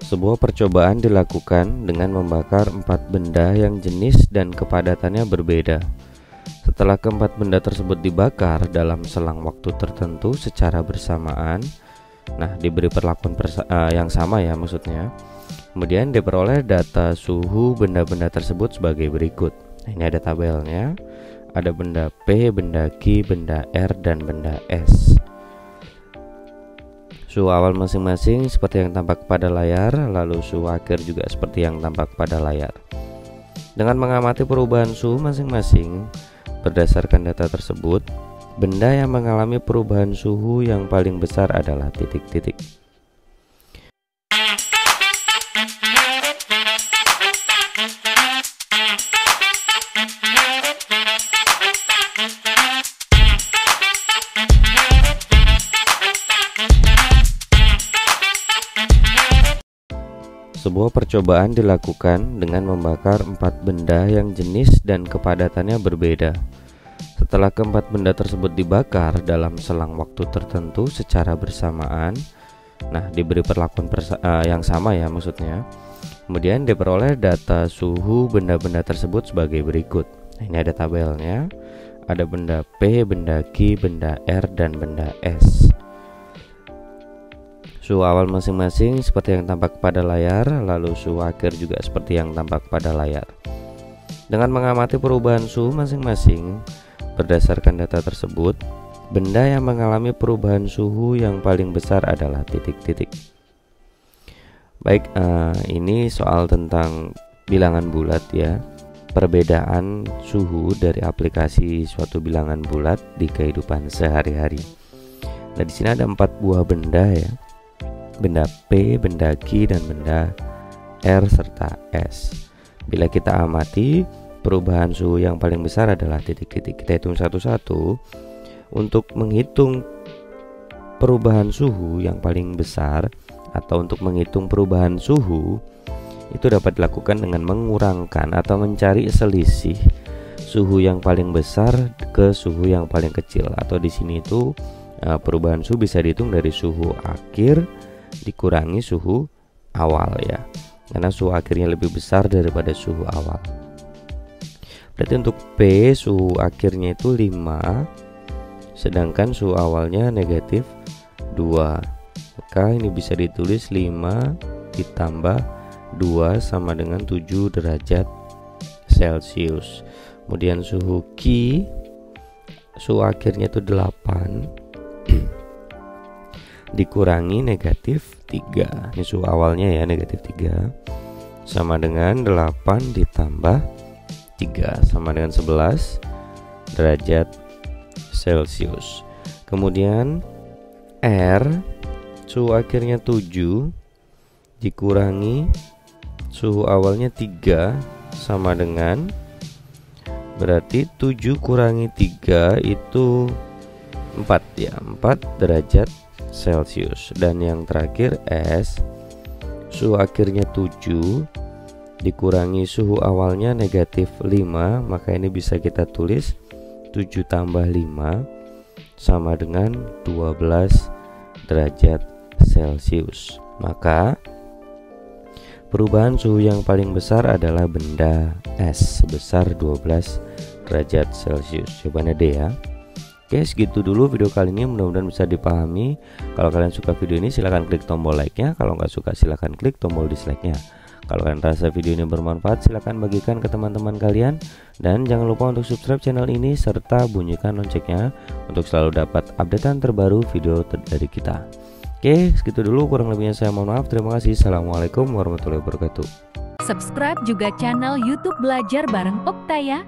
Sebuah percobaan dilakukan dengan membakar 4 benda yang jenis dan kepadatannya berbeda. Setelah keempat benda tersebut dibakar dalam selang waktu tertentu secara bersamaan, diberi perlakuan yang sama ya maksudnya. Kemudian diperoleh data suhu benda-benda tersebut sebagai berikut. Ini ada tabelnya. Ada benda P, benda Q, benda R, dan benda S. Suhu awal masing-masing seperti yang tampak pada layar, lalu suhu akhir juga seperti yang tampak pada layar. Dengan mengamati perubahan suhu masing-masing berdasarkan data tersebut, benda yang mengalami perubahan suhu yang paling besar adalah titik-titik. Sebuah percobaan dilakukan dengan membakar 4 benda yang jenis dan kepadatannya berbeda. Setelah keempat benda tersebut dibakar dalam selang waktu tertentu secara bersamaan, diberi perlakuan yang sama ya maksudnya. Kemudian diperoleh data suhu benda-benda tersebut sebagai berikut. Ini ada tabelnya. Ada benda P, benda Q, benda R, dan benda S. Suhu awal masing-masing seperti yang tampak pada layar, lalu suhu akhir juga seperti yang tampak pada layar. Dengan mengamati perubahan suhu masing-masing berdasarkan data tersebut, benda yang mengalami perubahan suhu yang paling besar adalah titik-titik. Baik, ini soal tentang bilangan bulat ya. Perbedaan suhu dari aplikasi suatu bilangan bulat di kehidupan sehari-hari. Di sini ada 4 buah benda ya. Benda P, benda Q, dan benda R serta S. Bila kita amati, perubahan suhu yang paling besar adalah titik-titik. Kita hitung satu-satu. Untuk menghitung perubahan suhu yang paling besar atau untuk menghitung perubahan suhu itu dapat dilakukan dengan mengurangkan atau mencari selisih suhu yang paling besar ke suhu yang paling kecil. Atau di sini itu perubahan suhu bisa dihitung dari suhu akhir dikurangi suhu awal ya, karena suhu akhirnya lebih besar daripada suhu awal. Berarti untuk P suhu akhirnya itu 5, sedangkan suhu awalnya negatif 2. Maka ini bisa ditulis 5 ditambah 2 sama dengan 7 derajat Celcius. Kemudian suhu Q suhu akhirnya itu 8 dikurangi negatif 3. Ini suhu awalnya ya, negatif 3 sama dengan 8 ditambah 3 sama dengan 11 derajat Celcius. Kemudian R suhu akhirnya 7 dikurangi suhu awalnya 3 sama dengan, berarti 7 kurangi 3 itu 4 ya, 4 derajat Celcius. Dan yang terakhir S suhu akhirnya 7 dikurangi suhu awalnya negatif 5, maka ini bisa kita tulis 7 tambah 5 sama dengan 12 derajat Celcius. Maka perubahan suhu yang paling besar adalah benda S sebesar 12 derajat Celcius. Jawabannya D ya. Oke, segitu dulu video kali ini, mudah-mudahan bisa dipahami. Kalau kalian suka video ini silahkan klik tombol like-nya, kalau nggak suka silahkan klik tombol dislike-nya. Kalau kalian rasa video ini bermanfaat silahkan bagikan ke teman-teman kalian. Dan jangan lupa untuk subscribe channel ini serta bunyikan loncengnya untuk selalu dapat updatean terbaru video dari kita. Oke, segitu dulu, kurang lebihnya saya mohon maaf. Terima kasih. Assalamualaikum warahmatullahi wabarakatuh. Subscribe juga channel YouTube Belajar Bareng Okta ya.